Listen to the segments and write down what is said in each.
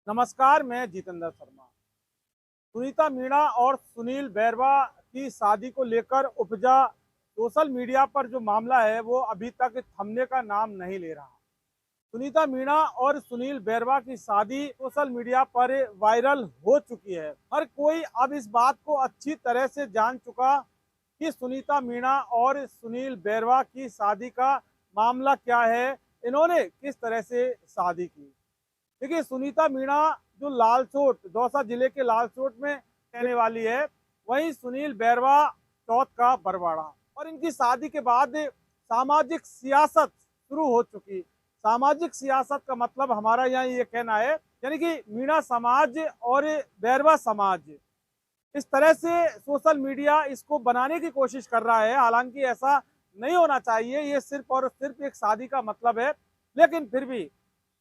नमस्कार, मैं जितेंद्र शर्मा। सुनीता मीणा और सुनील बैरवा की शादी को लेकर उपजा सोशल मीडिया पर जो मामला है वो अभी तक थमने का नाम नहीं ले रहा। सुनीता मीणा और सुनील बैरवा की शादी सोशल मीडिया पर वायरल हो चुकी है। हर कोई अब इस बात को अच्छी तरह से जान चुका कि सुनीता मीणा और सुनील बैरवा की शादी का मामला क्या है, इन्होंने किस तरह से शादी की। देखिए, सुनीता मीणा जो लालसोट दौसा जिले के लालसोट में रहने वाली है, वहीं सुनील बैरवा चौथ का बरवाड़ा। और इनकी शादी के बाद सामाजिक सियासत शुरू हो चुकी। सामाजिक सियासत का मतलब हमारा यहाँ ये कहना है, यानी कि मीणा समाज और बैरवा समाज इस तरह से सोशल मीडिया इसको बनाने की कोशिश कर रहा है। हालांकि ऐसा नहीं होना चाहिए, ये सिर्फ और सिर्फ एक शादी का मतलब है। लेकिन फिर भी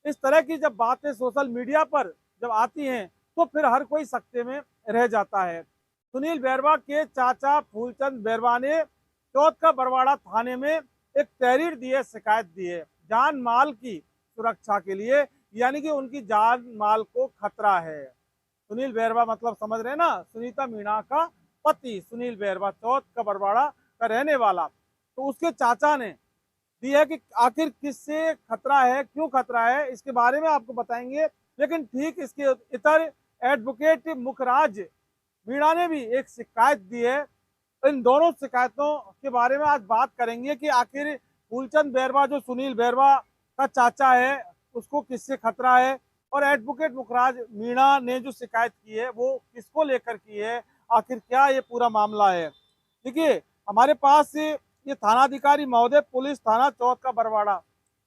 इस तरह की जब बातें सोशल मीडिया पर जब आती हैं तो फिर हर कोई सकते में रह जाता है। सुनील बैरवा के चाचा फूलचंद बैरवा ने चौथ का बरवाड़ा थाने में एक तहरीर दी है, शिकायत दी है जान माल की सुरक्षा के लिए, यानी कि उनकी जान माल को खतरा है। सुनील बैरवा मतलब समझ रहे हैं ना, सुनीता मीणा का पति सुनील बैरवा चौथ का बरवाड़ा का रहने वाला। तो उसके चाचा ने दी है कि आखिर किससे खतरा है, क्यों खतरा है, इसके बारे में आपको बताएंगे। लेकिन ठीक इसके इतर एडवोकेट मुखराज मीणा ने भी एक शिकायत दी है। इन दोनों शिकायतों के बारे में आज बात करेंगे कि आखिर फूलचंद बैरवा जो सुनील बैरवा का चाचा है उसको किससे खतरा है, और एडवोकेट मुखराज मीणा ने जो शिकायत की है वो किसको लेकर की है, आखिर क्या ये पूरा मामला है। देखिए, हमारे पास ये थानाधिकारी महोदय, पुलिस थाना चौथ का बरवाड़ा,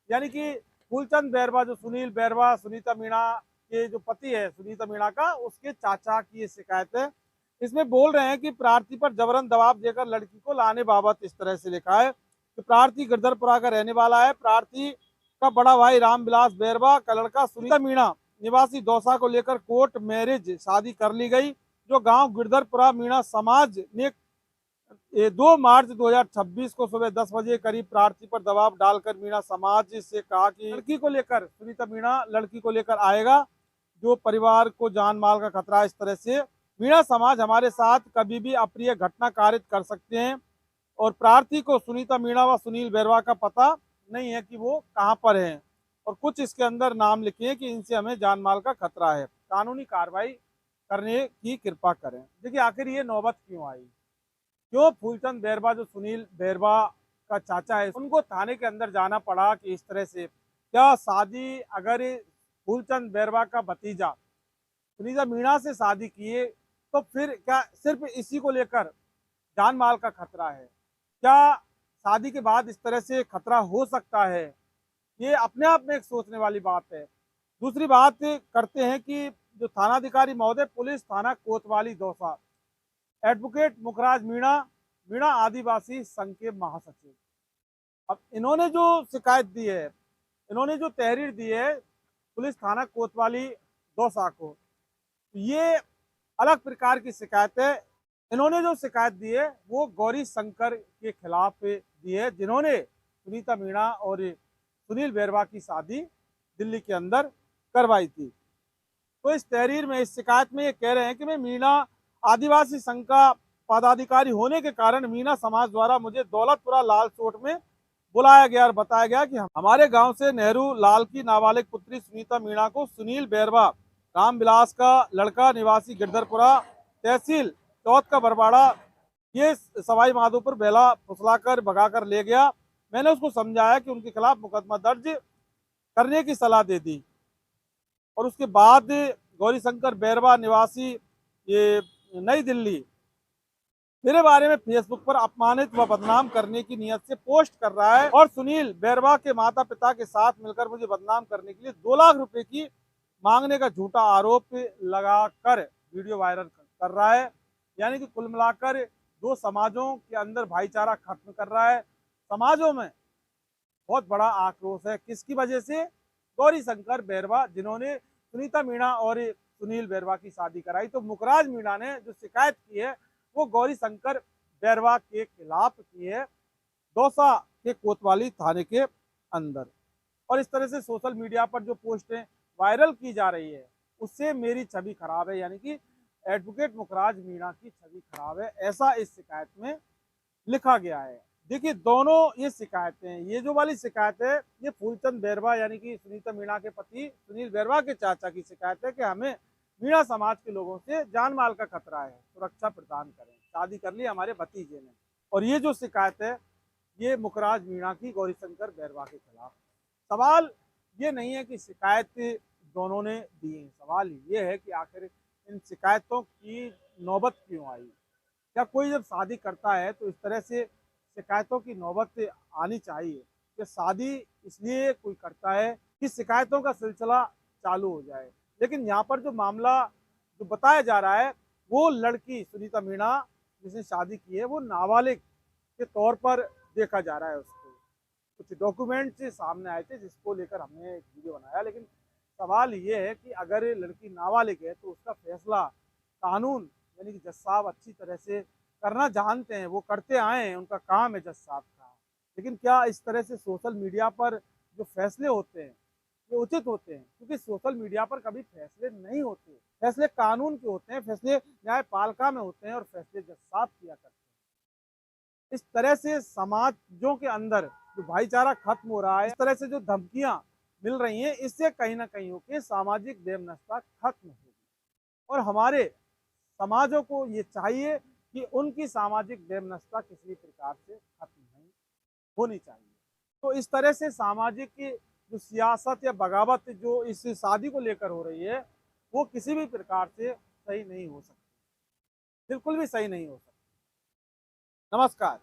यानी कि फूलचंद बैरवा जो सुनील बैरवा सुनीता मीणा के जो पति है सुनीता मीणा का, उसके चाचा की ये शिकायत है। इसमें बोल रहे हैं कि प्रार्थी पर जबरन दबाव देकर लड़की को लाने बाबत इस तरह से लिखा है कि प्रार्थी गिरधरपुरा का रहने वाला है। प्रार्थी का बड़ा भाई रामविलास बैरवा का लड़का सुनीता मीणा निवासी दौसा को लेकर कोर्ट मैरिज शादी कर ली गई, जो गांव गिरधरपुरा मीणा समाज ने 2 मार्च 2026 को सुबह 10 बजे करीब प्रार्थी पर दबाव डालकर मीणा समाज से कहा कि लड़की को लेकर, सुनीता मीणा लड़की को लेकर आएगा, जो परिवार को जान माल का खतरा है। इस तरह से मीणा समाज हमारे साथ कभी भी अप्रिय घटना कारित कर सकते हैं, और प्रार्थी को सुनीता मीणा व सुनील बैरवा का पता नहीं है कि वो कहाँ पर हैं, और कुछ इसके अंदर नाम लिखे हैं कि इनसे हमें जान माल का खतरा है, कानूनी कार्रवाई करने की कृपा करें। देखिए, आखिर ये नौबत क्यों आई, क्यों फूलचंद बैरवा जो सुनील बैरवा का चाचा है उनको थाने के अंदर जाना पड़ा कि इस तरह से। क्या शादी अगर फूलचंद बैरवा का भतीजा सुनीता मीणा से शादी किए तो फिर क्या सिर्फ इसी को लेकर जान माल का खतरा है? क्या शादी के बाद इस तरह से खतरा हो सकता है? ये अपने आप में एक सोचने वाली बात है। दूसरी बात करते हैं कि जो थानाधिकारी महोदय, पुलिस थाना कोतवाली दौसा, एडवोकेट मुखराज मीणा, मीणा आदिवासी संघ के महासचिव। अब इन्होंने जो शिकायत दी है, इन्होंने जो तहरीर दी है पुलिस थाना कोतवाली दौसा को, ये अलग प्रकार की शिकायत है। इन्होंने जो शिकायत दी है वो गौरी शंकर के खिलाफ दी है, जिन्होंने सुनीता मीणा और सुनील बैरवा की शादी दिल्ली के अंदर करवाई थी। तो इस तहरीर में, इस शिकायत में ये कह रहे हैं कि मैं मीणा आदिवासी संघ का पदाधिकारी होने के कारण मीणा समाज द्वारा मुझे दौलतपुरा लालसोट में बुलाया गया और बताया गया कि हमारे गांव से नेहरू लाल की नाबालिग पुत्री सुनीता मीणा को सुनील बैरवा रामविलास का लड़का निवासी गिरधरपुरा तहसील चौथ का बरवाड़ा ये सवाई माधोपुर बेला फुसलाकर भगाकर ले गया। मैंने उसको समझाया कि उनके खिलाफ मुकदमा दर्ज करने की सलाह दे दी, और उसके बाद गौरीशंकर बैरवा निवासी ये नई दिल्ली मेरे बारे में फेसबुक पर अपमानित व बदनाम करने की नियत से पोस्ट कर रहा है, और सुनील बैरवा के माता पिता के साथ मिलकर मुझे बदनाम करने के लिए 2 लाख रुपए की मांगने का झूठा आरोप लगाकर वीडियो वायरल कर रहा है। यानी कि कुल मिलाकर 2 समाजों के अंदर भाईचारा खत्म कर रहा है। समाजों में बहुत बड़ा आक्रोश है, किसकी वजह से? गौरीशंकर बैरवा, जिन्होंने सुनीता मीणा और सुनील बैरवा की शादी कराई। तो मुखराज मीणा ने जो शिकायत की है वो गौरीशंकर बैरवा के खिलाफ की है, दौसा के कोतवाली थाने के अंदर। और इस तरह से सोशल मीडिया पर जो पोस्टें वायरल की जा रही है उससे मेरी छवि खराब है, यानी कि एडवोकेट मुखराज मीणा की छवि खराब है, ऐसा इस शिकायत में लिखा गया है। देखिए दोनों ये शिकायतें, ये जो वाली शिकायत है ये फूलचंद बैरवा यानी कि सुनीता मीणा के पति सुनील बैरवा के चाचा की शिकायत है कि हमें मीणा समाज के लोगों से जान माल का खतरा है, सुरक्षा प्रदान करें, शादी कर ली हमारे भतीजे ने। और ये जो शिकायत है ये मुखराज मीणा की गौरीशंकर बैरवा के खिलाफ। सवाल ये नहीं है कि शिकायत दोनों ने दी है, सवाल ये है कि आखिर इन शिकायतों की नौबत क्यों आई। क्या कोई जब शादी करता है तो इस तरह से शिकायतों की नौबत आनी चाहिए कि शादी इसलिए कोई करता है कि शिकायतों का सिलसिला चालू हो जाए। लेकिन यहाँ पर जो मामला जो बताया जा रहा है वो लड़की सुनीता मीणा जिसने शादी की है वो नाबालिग के तौर पर देखा जा रहा है उसको। कुछ डॉक्यूमेंट सामने आए थे जिसको लेकर हमने एक वीडियो बनाया, लेकिन सवाल ये है कि अगर लड़की नाबालिग है तो उसका फैसला कानून यानी कि जज साहब अच्छी तरह से करना जानते हैं, वो करते आए हैं, उनका काम है जज साहब का। लेकिन क्या इस तरह से सोशल मीडिया पर जो फैसले होते हैं ये उचित होते हैं? क्योंकि सोशल मीडिया पर कभी फैसले नहीं होते, फैसले कानून के होते हैं, फैसले न्यायपालिका में होते हैं और फैसले जज साहब किया करते हैं। इस तरह से समाजों के अंदर जो भाईचारा खत्म हो रहा है, इस तरह से जो धमकियां मिल रही हैं, इससे कहीं ना कहीं होकर सामाजिक वैमनस्यता खत्म होगी। और हमारे समाजों को ये चाहिए कि उनकी सामाजिक वैमनस्यता किसी भी प्रकार से खत्म नहीं होनी चाहिए। तो इस तरह से सामाजिक की जो सियासत या बगावत जो इस शादी को लेकर हो रही है वो किसी भी प्रकार से सही नहीं हो सकती, बिल्कुल भी सही नहीं हो सकती। नमस्कार।